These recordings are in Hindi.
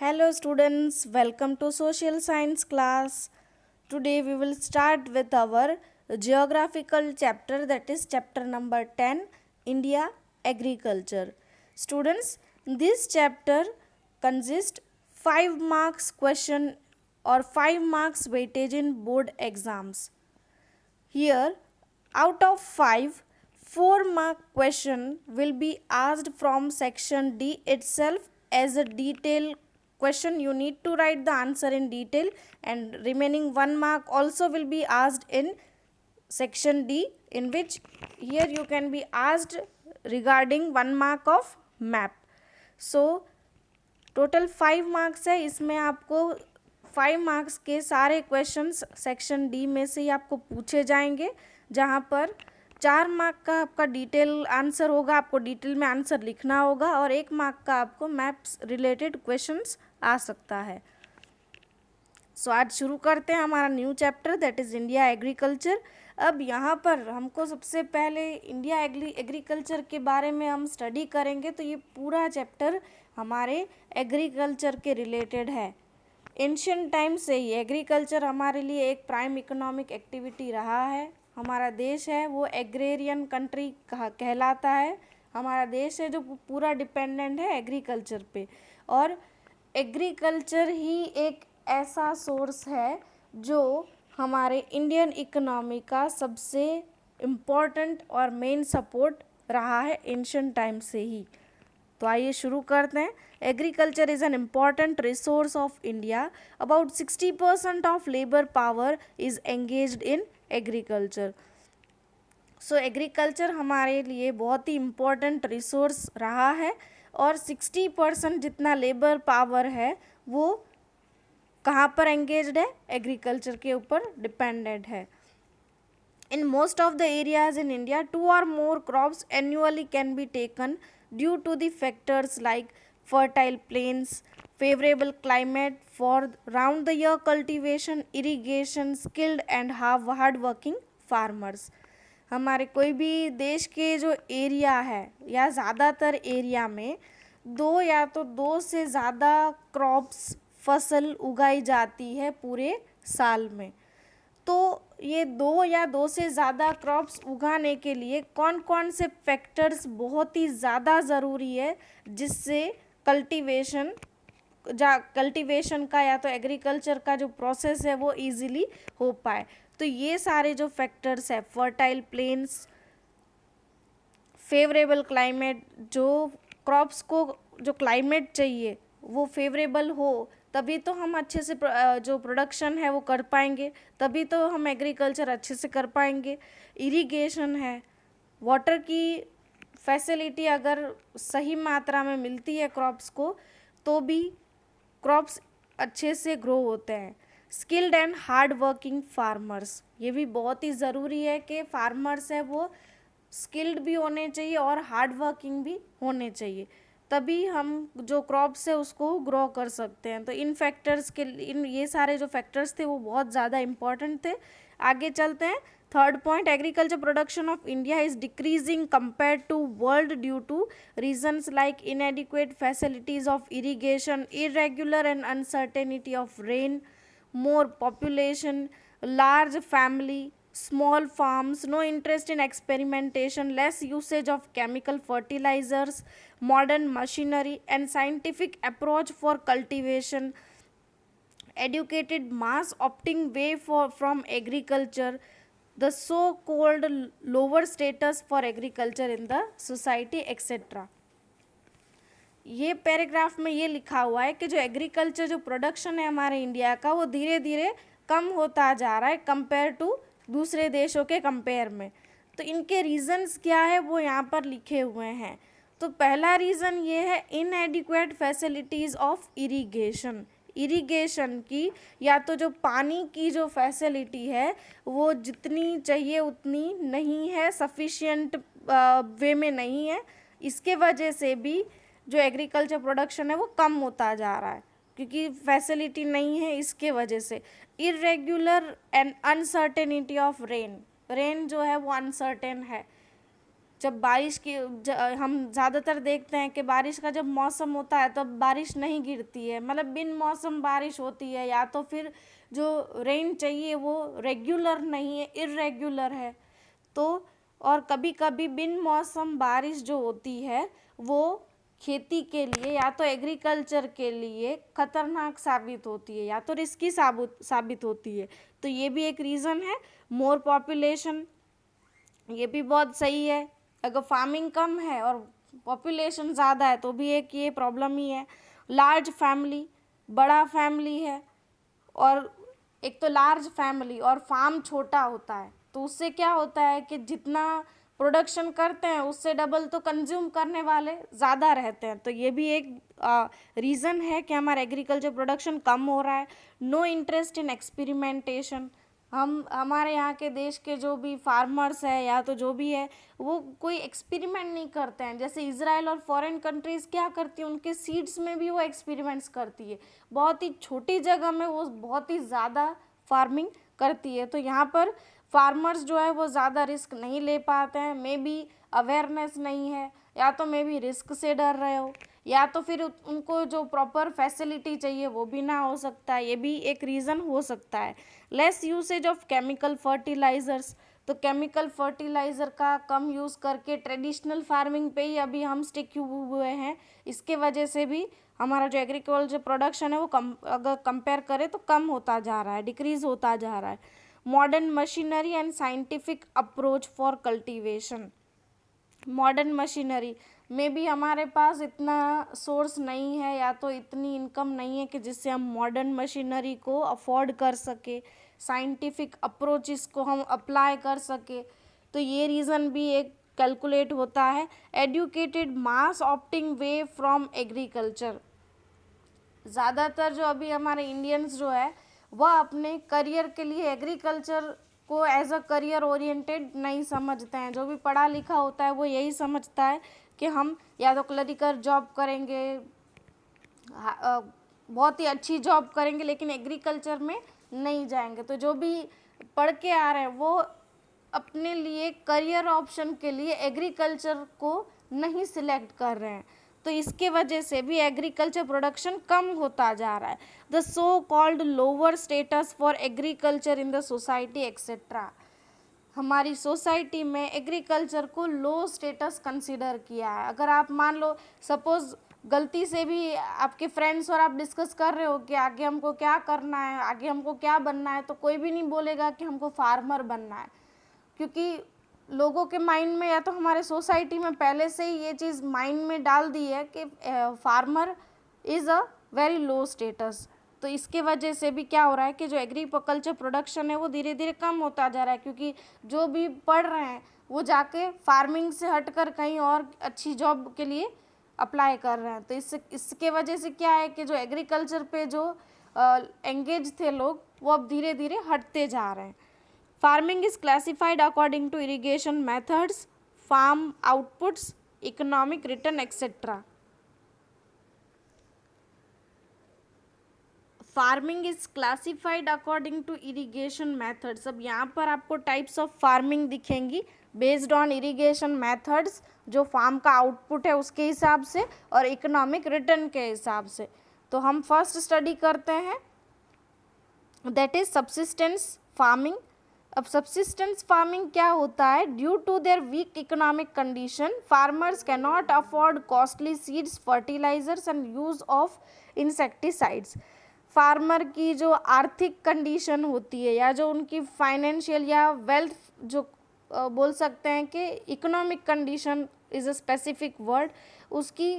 Hello students, welcome to social science class. Today we will start with our geographical chapter, that is chapter number 10, India Agriculture. Students, this chapter consists 5 marks question or 5 marks weightage in board exams. Here, out of 5, 4-mark question will be asked from section D itself as a detailed question. You need to write the answer in detail, and remaining 1 mark also will be asked in section D, in which here you can be asked regarding 1 mark of map. So total 5 marks है, इसमें आपको 5 मार्क्स के सारे क्वेश्चंस सेक्शन डी में से ही आपको पूछे जाएंगे, जहां पर 4 मार्क का आपका डिटेल आंसर होगा, आपको डिटेल में आंसर लिखना होगा, और 1 मार्क का आपको मैप्स रिलेटेड क्वेश्चंस आ सकता है। सो आज शुरू करते हैं हमारा new chapter, that is India agriculture. अब यहाँ पर हमको सबसे पहले इंडिया एग्रीकल्चर के बारे में हम स्टडी करेंगे, तो ये पूरा चैप्टर हमारे एग्रीकल्चर के रिलेटेड है। एंशियंट टाइम से ही एग्रीकल्चर हमारे लिए एक प्राइम इकोनॉमिक एक्टिविटी रहा है। हमारा देश है वो एग्रेरियन कंट्री कहलाता है। हमारा देश है जो पूरा डिपेंडेंट है एग्रीकल्चर पे, और एग्रीकल्चर ही एक ऐसा सोर्स है जो हमारे इंडियन इकोनॉमी का सबसे इम्पोर्टेंट और मेन सपोर्ट रहा है एंशियंट टाइम से ही। तो आइए शुरू करते हैं। Agriculture is an important resource of India. About 60% of labour power is engaged in agriculture. So agriculture हमारे लिए बहुत ही इम्पोर्टेंट रिसोर्स रहा है, और 60% जितना लेबर पावर है वो कहाँ पर एंगेज्ड है, एग्रीकल्चर के ऊपर डिपेंडेंट है। In most of the areas in India, 2 or more crops annually can be taken due to the factors like fertile plains, favorable climate for round the year cultivation, irrigation, skilled and hard-working farmers. हमारे कोई भी देश के जो एरिया है या ज़्यादातर एरिया में 2 से ज़्यादा क्रॉप्स फसल उगाई जाती है पूरे साल में। तो ये 2 से ज़्यादा क्रॉप्स उगाने के लिए कौन कौन से फैक्टर्स बहुत ही ज़्यादा ज़रूरी है, जिससे कल्टीवेशन का या तो एग्रीकल्चर का जो प्रोसेस है वो इजीली हो पाए। तो ये सारे जो फैक्टर्स है, फर्टाइल प्लेन्स, फेवरेबल क्लाइमेट, जो क्रॉप्स को जो क्लाइमेट चाहिए वो फेवरेबल हो, तभी तो हम अच्छे से जो प्रोडक्शन है वो कर पाएंगे, तभी तो हम एग्रीकल्चर अच्छे से कर पाएंगे। इरिगेशन है, वाटर की फैसिलिटी अगर सही मात्रा में मिलती है क्रॉप्स को, तो भी क्रॉप्स अच्छे से ग्रो होते हैं। Skilled and hard working farmers, ये भी बहुत ही ज़रूरी है कि फार्मर्स है वो स्किल्ड भी होने चाहिए और हार्ड वर्किंग भी होने चाहिए, तभी हम जो क्रॉप्स है उसको ग्रो कर सकते हैं। तो इन फैक्टर्स के ये सारे जो फैक्टर्स थे वो बहुत ज़्यादा इम्पॉर्टेंट थे। आगे चलते हैं। Third point, agriculture production of India is decreasing compare to world due to reasons like inadequate facilities of irrigation, irregular and uncertainty of rain, more population, large family, small farms, no interest in experimentation, less usage of chemical fertilizers, modern machinery and scientific approach for cultivation, educated mass opting way from agriculture, the so called lower status for agriculture in the society, etc. ये पैराग्राफ में ये लिखा हुआ है कि जो एग्रीकल्चर जो प्रोडक्शन है हमारे इंडिया का, वो धीरे धीरे कम होता जा रहा है कंपेयर टू दूसरे देशों के कंपेयर में। तो इनके रीज़न्स क्या है वो यहाँ पर लिखे हुए हैं। तो पहला रीज़न ये है इनएडिक्वेट फैसिलिटीज़ ऑफ इरीगेशन। इरीगेशन की या तो जो पानी की जो फैसिलिटी है वो जितनी चाहिए उतनी नहीं है, सफिशिएंट वे में नहीं है। इसके वजह से भी जो एग्रीकल्चर प्रोडक्शन है वो कम होता जा रहा है, क्योंकि फैसिलिटी नहीं है। इसके वजह से irregular and uncertainty of rain, rain जो है वो अनसर्टेन है। जब बारिश की हम ज़्यादातर देखते हैं कि बारिश का जब मौसम होता है तब बारिश नहीं गिरती है, मतलब बिन मौसम बारिश होती है, या तो फिर जो रेन चाहिए वो रेगुलर नहीं है, इर्रेगुलर है। तो और कभी कभी बिन मौसम बारिश जो होती है वो खेती के लिए या तो एग्रीकल्चर के लिए खतरनाक साबित होती है या तो रिस्की साबित होती है। तो ये भी एक रीज़न है। मोर पॉपुलेशन, ये भी बहुत सही है। अगर फार्मिंग कम है और पॉपुलेशन ज़्यादा है तो भी एक ये प्रॉब्लम ही है। लार्ज फैमिली, बड़ा फैमिली है, और एक तो लार्ज फैमिली और फार्म छोटा होता है तो उससे क्या होता है कि जितना प्रोडक्शन करते हैं उससे डबल तो कंज्यूम करने वाले ज़्यादा रहते हैं। तो ये भी एक रीज़न है कि हमारा एग्रीकल्चर प्रोडक्शन कम हो रहा है। नो इंटरेस्ट इन एक्सपेरिमेंटेशन, हमारे यहाँ के देश के जो भी फार्मर्स है या तो जो भी है वो कोई एक्सपेरिमेंट नहीं करते हैं। जैसे इजराइल और फॉरेन कंट्रीज़ क्या करती है, उनके सीड्स में भी वो एक्सपेरिमेंट्स करती है, बहुत ही छोटी जगह में वो बहुत ही ज़्यादा फार्मिंग करती है। तो यहाँ पर फार्मर्स जो है वो ज़्यादा रिस्क नहीं ले पाते हैं। मे बी अवेयरनेस नहीं है, या तो मे बी रिस्क से डर रहे हो, या तो फिर उनको जो प्रॉपर फैसिलिटी चाहिए वो भी ना हो सकता है। ये भी एक रीज़न हो सकता है। Less usage of chemical fertilizers, तो केमिकल फर्टिलाइज़र का कम यूज़ करके ट्रेडिशनल फार्मिंग पे ही अभी हम स्टिक हुए हैं। इसके वजह से भी हमारा जो एग्रीकल्चर प्रोडक्शन है वो अगर कंपेयर करें तो कम होता जा रहा है, डिक्रीज़ होता जा रहा है। Modern machinery and scientific approach for cultivation, modern machinery में भी हमारे पास इतना सोर्स नहीं है या तो इतनी इनकम नहीं है कि जिससे हम मॉडर्न मशीनरी को अफोर्ड कर सके, साइंटिफिक अप्रोचेस को हम अप्लाई कर सके। तो ये रीज़न भी एक कैलकुलेट होता है। Educated mass opting way from agriculture, ज़्यादातर जो अभी हमारे इंडियंस जो है वह अपने करियर के लिए एग्रीकल्चर को एज अ करियर ओरिएंटेड नहीं समझते हैं। जो भी पढ़ा लिखा होता है वो यही समझता है कि हम या तो क्लरिकल जॉब करेंगे, बहुत ही अच्छी जॉब करेंगे, लेकिन एग्रीकल्चर में नहीं जाएंगे। तो जो भी पढ़ के आ रहे हैं वो अपने लिए करियर ऑप्शन के लिए एग्रीकल्चर को नहीं सिलेक्ट कर रहे हैं। तो इसके वजह से भी एग्रीकल्चर प्रोडक्शन कम होता जा रहा है। The so called lower status for agriculture in the society etcetera, हमारी सोसाइटी में एग्रीकल्चर को लो स्टेटस कंसिडर किया है। अगर आप मान लो सपोज़ गलती से भी आपके फ्रेंड्स और आप डिस्कस कर रहे हो कि आगे हमको क्या करना है, आगे हमको क्या बनना है, तो कोई भी नहीं बोलेगा कि हमको फार्मर बनना है, क्योंकि लोगों के माइंड में या तो हमारे सोसाइटी में पहले से ही ये चीज़ माइंड में डाल दी है कि farmer is a very low status. तो इसके वजह से भी क्या हो रहा है कि जो एग्रीकल्चर प्रोडक्शन है वो धीरे धीरे कम होता जा रहा है, क्योंकि जो भी पढ़ रहे हैं वो जाके फार्मिंग से हटकर कहीं और अच्छी जॉब के लिए अप्लाई कर रहे हैं। तो इसके वजह से क्या है कि जो एग्रीकल्चर पे जो एंगेज थे लोग वो अब धीरे धीरे हटते जा रहे हैं। Farming is classified according to irrigation methods, farm outputs, economic return etcetera. Farming is classified according to irrigation methods. अब यहाँ पर आपको टाइप्स ऑफ फार्मिंग दिखेंगी बेस्ड ऑन इरिगेशन मेथड्स, जो फार्म का आउटपुट है उसके हिसाब से, और इकोनॉमिक रिटर्न के हिसाब से। तो हम फर्स्ट स्टडी करते हैं, दैट इज सब्सिस्टेंस फार्मिंग। अब सब्सिस्टेंस फार्मिंग क्या होता है? Due to their weak economic condition farmers can not afford costly seeds, fertilizers and use of insecticides. Farmer की जो आर्थिक कंडीशन होती है या जो उनकी फाइनेंशियल या वेल्थ, जो बोल सकते हैं कि economic condition is a specific word, उसकी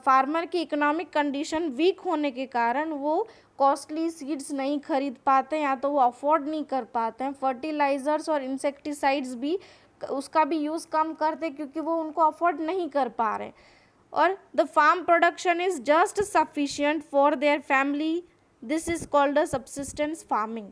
फार्मर की इकोनॉमिक कंडीशन वीक होने के कारण वो कॉस्टली सीड्स नहीं खरीद पाते या तो वो अफोर्ड नहीं कर पाते हैं। फर्टिलाइज़र्स और इंसेक्टिसाइड्स भी उसका भी यूज़ कम करते क्योंकि वो उनको अफोर्ड नहीं कर पा रहे। और the farm production is just sufficient for their family, this is called a subsistence farming.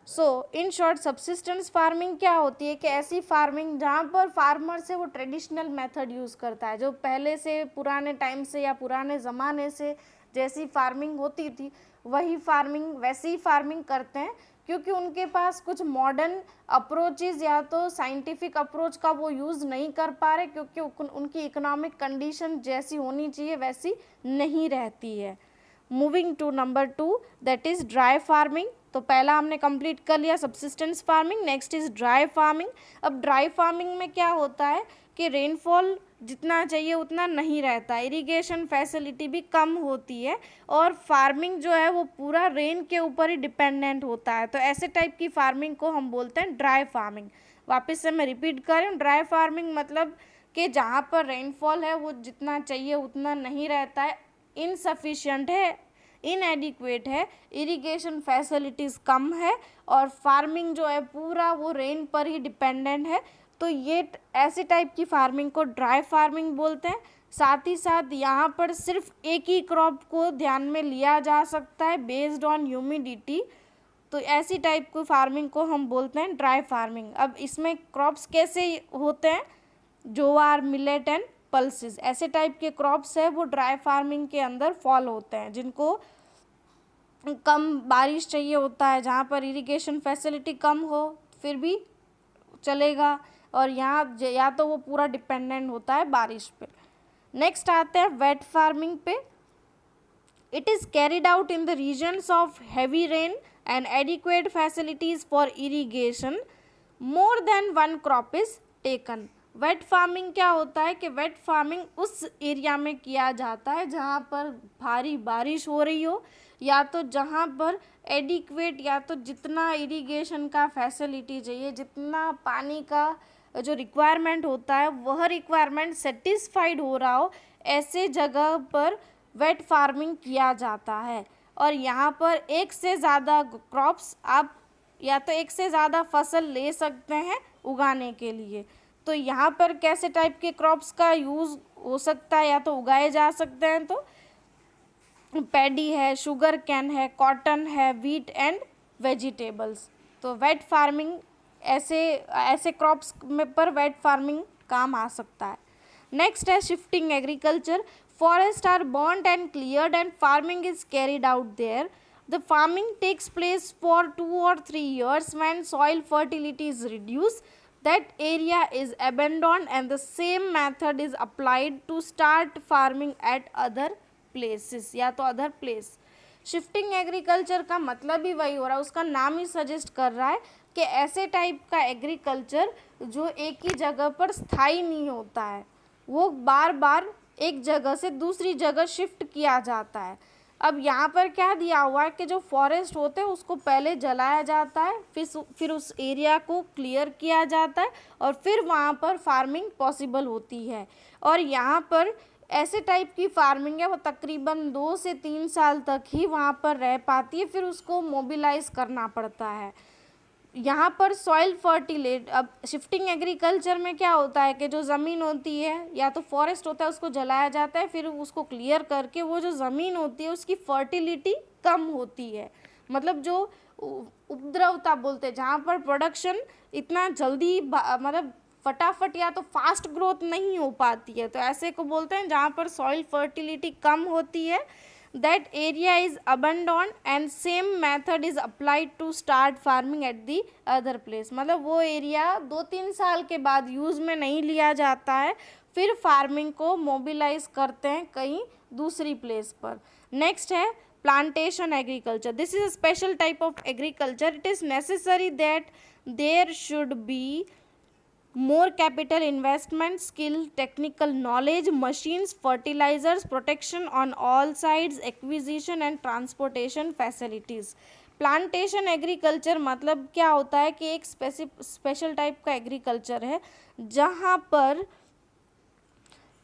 So in short subsistence farming क्या होती है कि ऐसी फार्मिंग जहाँ पर फार्मर से वो ट्रेडिशनल मेथड यूज़ करता है, जो पहले से पुराने टाइम से या पुराने ज़माने से जैसी फार्मिंग होती थी वही फार्मिंग वैसी ही फार्मिंग करते हैं, क्योंकि उनके पास कुछ मॉडर्न अप्रोचेज़ या तो साइंटिफिक अप्रोच का वो यूज़ नहीं कर पा रहे, क्योंकि उनकी इकोनॉमिक कंडीशन जैसी होनी चाहिए वैसी नहीं रहती है। Moving to number 2 that is dry farming. तो पहला हमने कंप्लीट कर लिया subsistence farming, next is dry farming. अब ड्राई फार्मिंग में क्या होता है कि रेनफॉल जितना चाहिए उतना नहीं रहता, इरिगेशन फैसिलिटी भी कम होती है और फार्मिंग जो है वो पूरा रेन के ऊपर ही डिपेंडेंट होता है। तो ऐसे टाइप की फार्मिंग को हम बोलते हैं ड्राई फार्मिंग। वापस से मैं रिपीट कर रही हूँ, ड्राई फार्मिंग मतलब कि जहाँ पर रेनफॉल है वो जितना चाहिए उतना नहीं रहता है, इनसफिशिएंट है, इनएडिक्वेट है, इरिगेशन फैसिलिटीज़ कम है और फार्मिंग जो है पूरा वो रेन पर ही डिपेंडेंट है। तो ये ऐसे टाइप की फार्मिंग को ड्राई फार्मिंग बोलते हैं। साथ ही साथ यहाँ पर सिर्फ एक ही क्रॉप को ध्यान में लिया जा सकता है बेस्ड ऑन ह्यूमिडिटी, तो ऐसी टाइप की फार्मिंग को हम बोलते हैं ड्राई फार्मिंग। अब इसमें क्रॉप्स कैसे होते हैं, ज्वार, मिलेट एंड पल्सेस, ऐसे टाइप के क्रॉप्स है वो ड्राई फार्मिंग के अंदर फॉल होते हैं, जिनको कम बारिश चाहिए होता है, जहाँ पर इरिगेशन फैसिलिटी कम हो फिर भी चलेगा, और यहाँ या तो वो पूरा डिपेंडेंट होता है बारिश पे। नेक्स्ट आते हैं वेट फार्मिंग पे। It is carried out in the regions of heavy rain and adequate facilities for irrigation, more than one crop is taken. Wet farming क्या होता है कि वेट फार्मिंग उस एरिया में किया जाता है जहाँ पर भारी बारिश हो रही हो, या तो जहाँ पर एडिक्वेट या तो जितना इरिगेशन का फैसिलिटी चाहिए, जितना पानी का जो रिक्वायरमेंट होता है वह रिक्वायरमेंट सेटिस्फाइड हो रहा हो, ऐसे जगह पर वेट फार्मिंग किया जाता है। और यहाँ पर एक से ज़्यादा क्रॉप्स आप या तो एक से ज़्यादा फसल ले सकते हैं उगाने के लिए। तो यहाँ पर कैसे टाइप के क्रॉप्स का यूज़ हो सकता है या तो उगाए जा सकते हैं, तो पैडी है, शुगर कैन है, कॉटन है, व्हीट एंड वेजिटेबल्स। तो वेट फार्मिंग ऐसे क्रॉप्स में पर वेट फार्मिंग काम आ सकता है। नेक्स्ट है shifting agriculture. Forest are burned and cleared and farming is carried out there. The farming takes place for 2 or 3 years when soil fertility is reduced. That area is abandoned and the same method is applied to start farming at other places या तो अदर प्लेस। शिफ्टिंग एग्रीकल्चर का मतलब ही वही हो रहा है, उसका नाम ही सजेस्ट कर रहा है कि ऐसे टाइप का एग्रीकल्चर जो एक ही जगह पर स्थायी नहीं होता है, वो बार बार एक जगह से दूसरी जगह शिफ्ट किया जाता है। अब यहाँ पर क्या दिया हुआ है कि जो फॉरेस्ट होते हैं उसको पहले जलाया जाता है, फिर उस एरिया को क्लियर किया जाता है और फिर वहाँ पर फार्मिंग पॉसिबल होती है। और यहाँ पर ऐसे टाइप की फार्मिंग है वो तकरीबन 2 से 3 साल तक ही वहाँ पर रह पाती है, फिर उसको मोबिलाइज करना पड़ता है। यहाँ पर सॉइल फर्टिलेट, अब शिफ्टिंग एग्रीकल्चर में क्या होता है कि जो ज़मीन होती है या तो फॉरेस्ट होता है उसको जलाया जाता है, फिर उसको क्लियर करके वो जो ज़मीन होती है उसकी फर्टिलिटी कम होती है, मतलब जो उपद्रवता बोलते हैं, जहाँ पर प्रोडक्शन इतना जल्दी मतलब फटाफट या तो फास्ट ग्रोथ नहीं हो पाती है, तो ऐसे को बोलते हैं जहाँ पर सॉइल फर्टिलिटी कम होती है। That area is abandoned and same method is applied to start farming at the other place। मतलब वो एरिया 2-3 साल के बाद यूज़ में नहीं लिया जाता है, फिर फार्मिंग को मोबिलाइज करते हैं कहीं दूसरी प्लेस पर। नेक्स्ट है plantation agriculture. This is a special type of agriculture. It is necessary that there should be more capital investment, skill, technical knowledge, machines, fertilizers, protection on all sides, acquisition and transportation facilities। Plantation agriculture मतलब क्या होता है कि एक स्पेशल टाइप का एग्रीकल्चर है जहाँ पर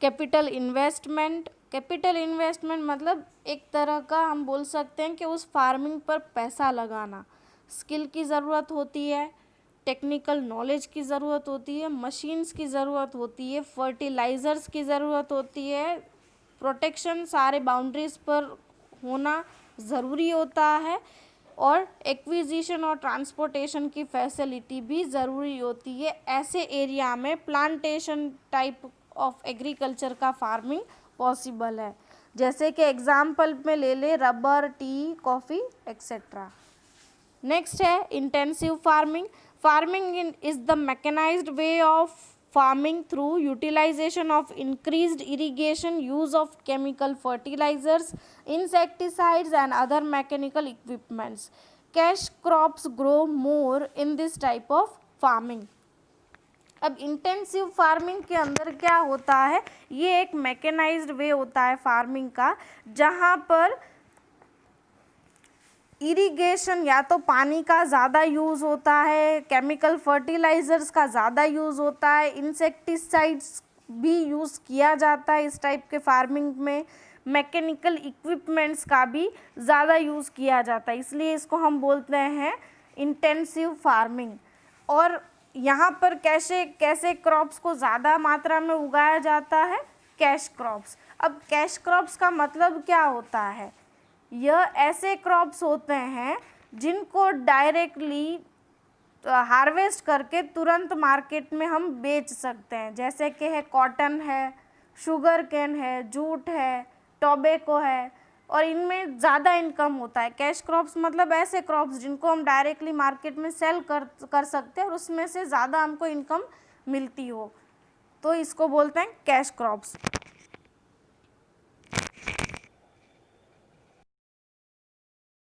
कैपिटल इन्वेस्टमेंट मतलब एक तरह का हम बोल सकते हैं कि उस फार्मिंग पर पैसा लगाना, स्किल की ज़रूरत होती है, टेक्निकल नॉलेज की ज़रूरत होती है, मशीन्स की ज़रूरत होती है, फर्टिलाइज़र्स की ज़रूरत होती है, प्रोटेक्शन सारे बाउंड्रीज़ पर होना ज़रूरी होता है, और एक्विजिशन और ट्रांसपोर्टेशन की फैसिलिटी भी ज़रूरी होती है। ऐसे एरिया में प्लांटेशन टाइप ऑफ एग्रीकल्चर का फार्मिंग पॉसिबल है। जैसे कि एग्जाम्पल में ले ले rubber, tea, coffee etcetera. Next है intensive farming. Farming is the mechanised way of farming through utilization of increased irrigation, use of chemical fertilizers, insecticides and other mechanical equipments. Cash crops grow more in this type of farming. अब इंटेंसिव फार्मिंग के अंदर क्या होता है, ये एक मैकेनाइज्ड वे होता है फार्मिंग का, जहाँ पर इरिगेशन या तो पानी का ज़्यादा यूज़ होता है, केमिकल फर्टिलाइज़र्स का ज़्यादा यूज़ होता है, इंसेक्टिसाइड्स भी यूज़ किया जाता है इस टाइप के फार्मिंग में, मैकेनिकल इक्विपमेंट्स का भी ज़्यादा यूज़ किया जाता है, इसलिए इसको हम बोलते हैं इंटेंसिव फार्मिंग. और यहाँ पर कैसे कैसे क्रॉप्स को ज़्यादा मात्रा में उगाया जाता है, कैश क्रॉप्स. अब कैश क्रॉप्स का मतलब क्या होता है, यह ऐसे क्रॉप्स होते हैं जिनको डायरेक्टली हार्वेस्ट करके तुरंत मार्केट में हम बेच सकते हैं, जैसे कि है कॉटन है, शुगर केन है, जूट है, टोबैको है, और इनमें ज़्यादा इनकम होता है. कैश क्रॉप्स मतलब ऐसे क्रॉप्स जिनको हम डायरेक्टली मार्केट में सेल कर सकते हैं और उसमें से ज़्यादा हमको इनकम मिलती हो, तो इसको बोलते हैं कैश क्रॉप्स.